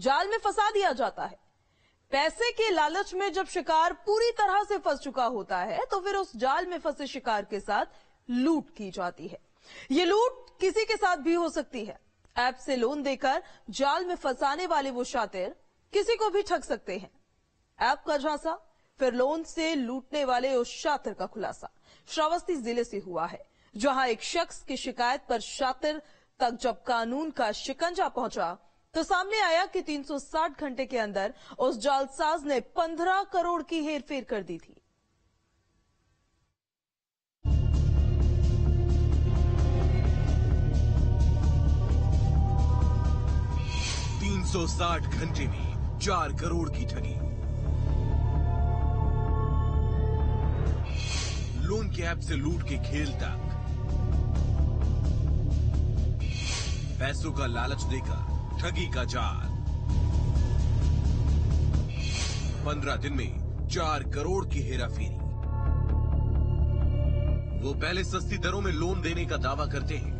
जाल में फंसा दिया जाता है। पैसे के लालच में जब शिकार पूरी तरह से फंस चुका होता है तो फिर उस जाल में फंसे शिकार के साथ लूट की जाती है। ये लूट किसी के साथ भी हो सकती है। ऐप से लोन देकर जाल में फंसाने वाले वो शातिर किसी को भी ठग सकते हैं। ऐप का झांसा, फिर लोन से लूटने वाले उस शातिर का खुलासा श्रावस्ती जिले से हुआ है, जहां एक शख्स की शिकायत पर शातिर तक जब कानून का शिकंजा पहुंचा तो सामने आया कि 360 घंटे के अंदर उस जालसाज ने 15 करोड़ की हेरफेर कर दी थी। 360 घंटे में 4 करोड़ की ठगी। लोन के ऐप से लूट के खेल तक, पैसों का लालच देकर ठगी का जाल। 15 दिन में 4 करोड़ की हेराफेरी। वो पहले सस्ती दरों में लोन देने का दावा करते हैं,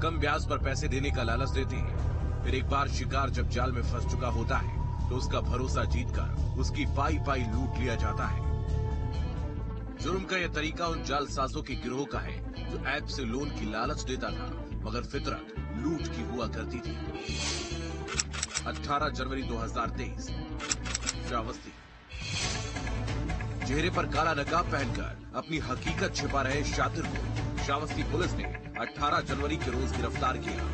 कम ब्याज पर पैसे देने का लालच देते हैं। फिर एक बार शिकार जब जाल में फंस चुका होता है तो उसका भरोसा जीतकर उसकी पाई पाई लूट लिया जाता है। जुर्म का यह तरीका उन जालसाजों के गिरोह का है जो ऐप से लोन की लालच देता था, मगर फितरत लूट की हुआ करती थी। 18 जनवरी 2023 श्रावस्ती। चेहरे पर काला नकाब पहनकर अपनी हकीकत छिपा रहे शातिर को श्रावस्ती पुलिस ने 18 जनवरी के रोज गिरफ्तार किया।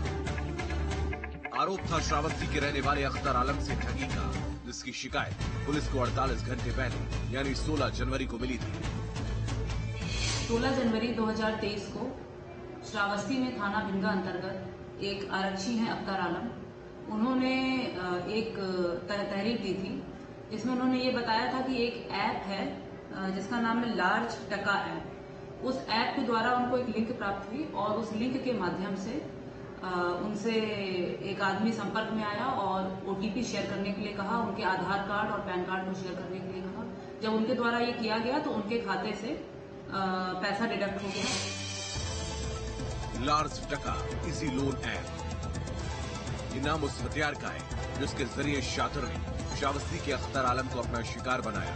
आरोप था श्रावस्ती के रहने वाले अख्तर आलम से ठगी का, जिसकी शिकायत पुलिस को 48 घंटे पहले यानी 16 जनवरी को मिली थी। 16 जनवरी 2023 को श्रावस्ती में थाना भिंगा अंतर्गत एक आरक्षी हैं अख्तर आलम, उन्होंने एक तहरीर दी थी जिसमें उन्होंने ये बताया था कि एक ऐप है जिसका नाम है लार्ज टका ऐप। उस ऐप के द्वारा उनको एक लिंक प्राप्त हुई और उस लिंक के माध्यम से उनसे एक आदमी संपर्क में आया और ओटीपी शेयर करने के लिए कहा, उनके आधार कार्ड और पैन कार्ड को शेयर करने के लिए कहा। जब उनके द्वारा ये किया गया तो उनके खाते से पैसा डिडक्ट हो गया। लार्ज टका इजी लोन ऐप, ये नाम उस हथियार का है जिसके जरिए शातिर ने श्रावस्ती के अख्तर आलम को अपना शिकार बनाया।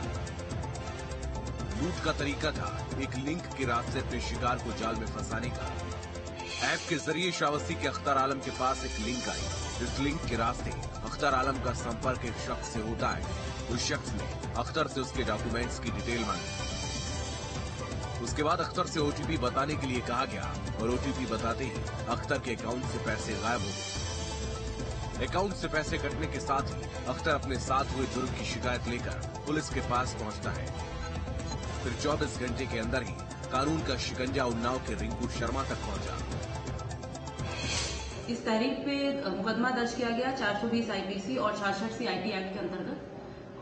लूट का तरीका था एक लिंक के रास्ते अपने शिकार को जाल में फंसाने का। ऐप के जरिए श्रावस्ती के अख्तर आलम के पास एक लिंक आई, जिस लिंक के रास्ते अख्तर आलम का संपर्क एक शख्स से होता है। उस शख्स ने अख्तर से उसके डॉक्यूमेंट्स की डिटेल मांगी। उसके बाद अख्तर से ओटीपी बताने के लिए कहा गया और ओटीपी बताते ही अख्तर के अकाउंट से पैसे गायब हो गए। अकाउंट से पैसे कटने के साथ ही अख्तर अपने साथ हुए जुर्म की शिकायत लेकर पुलिस के पास पहुंचता है। फिर 24 घंटे के अंदर ही कानून का शिकंजा उन्नाव के रिंकू शर्मा तक पहुंचा। इस तारीख पे मुकदमा दर्ज किया गया 420 आईपीसी और 66 सीआईटी एक्ट के अंतर्गत,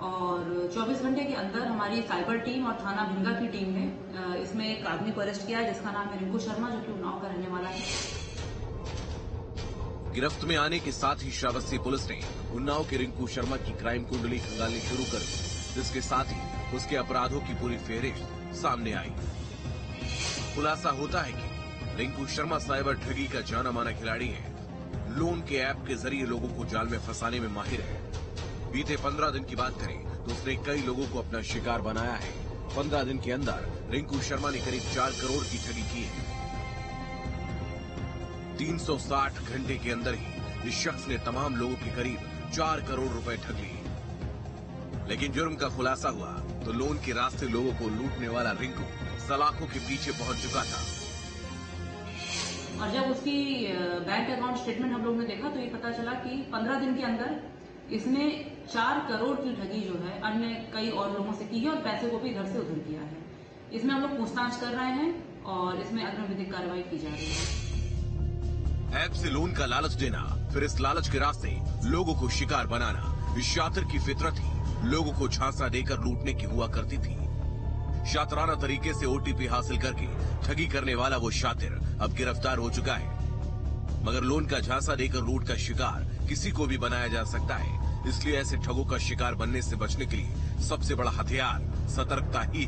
और 24 घंटे के अंदर हमारी साइबर टीम और थाना भिंगा की टीम ने इसमें एक आदमी को अरेस्ट किया है जिसका नाम है रिंकू शर्मा, जो कि उन्नाव का रहने वाला है। गिरफ्त में आने के साथ ही श्रावस्ती पुलिस ने उन्नाव के रिंकू शर्मा की क्राइम कुंडली खंगालनी शुरू कर दी, जिसके साथ ही उसके अपराधों की पूरी फेहरिस्त सामने आई। खुलासा होता है कि रिंकू शर्मा साइबर ठगी का जाना माना खिलाड़ी है। लोन के ऐप के जरिए लोगों को जाल में फंसाने में माहिर है। बीते 15 दिन की बात करें तो उसने कई लोगों को अपना शिकार बनाया है। 15 दिन के अंदर रिंकू शर्मा ने करीब 4 करोड़ की ठगी की है। 360 घंटे के अंदर ही इस शख्स ने तमाम लोगों के करीब 4 करोड़ रुपए ठग लिए। लेकिन जुर्म का खुलासा हुआ तो लोन के रास्ते लोगों को लूटने वाला रिंकू सलाखों के पीछे पहुंच चुका था। और जब उसकी बैंक अकाउंट स्टेटमेंट हम लोग ने देखा तो ये पता चला कि 15 दिन के अंदर इसने 4 करोड़ की ठगी जो है अन्य कई और लोगों से की है और पैसे को भी इधर से उधर किया है। इसमें हम लोग पूछताछ कर रहे हैं और इसमें अग्रिम विधिक कार्रवाई की जा रही है। ऐप से लोन का लालच देना, फिर इस लालच के रास्ते लोगों को शिकार बनाना, इस शातिर की फितरत ही लोगों को झांसा देकर लूटने की हुआ करती थी। शातिराना तरीके से ओटीपी हासिल करके ठगी करने वाला वो शातिर अब गिरफ्तार हो चुका है। मगर लोन का झांसा देकर लूट का शिकार किसी को भी बनाया जा सकता है, इसलिए ऐसे ठगों का शिकार बनने से बचने के लिए सबसे बड़ा हथियार सतर्कता ही है।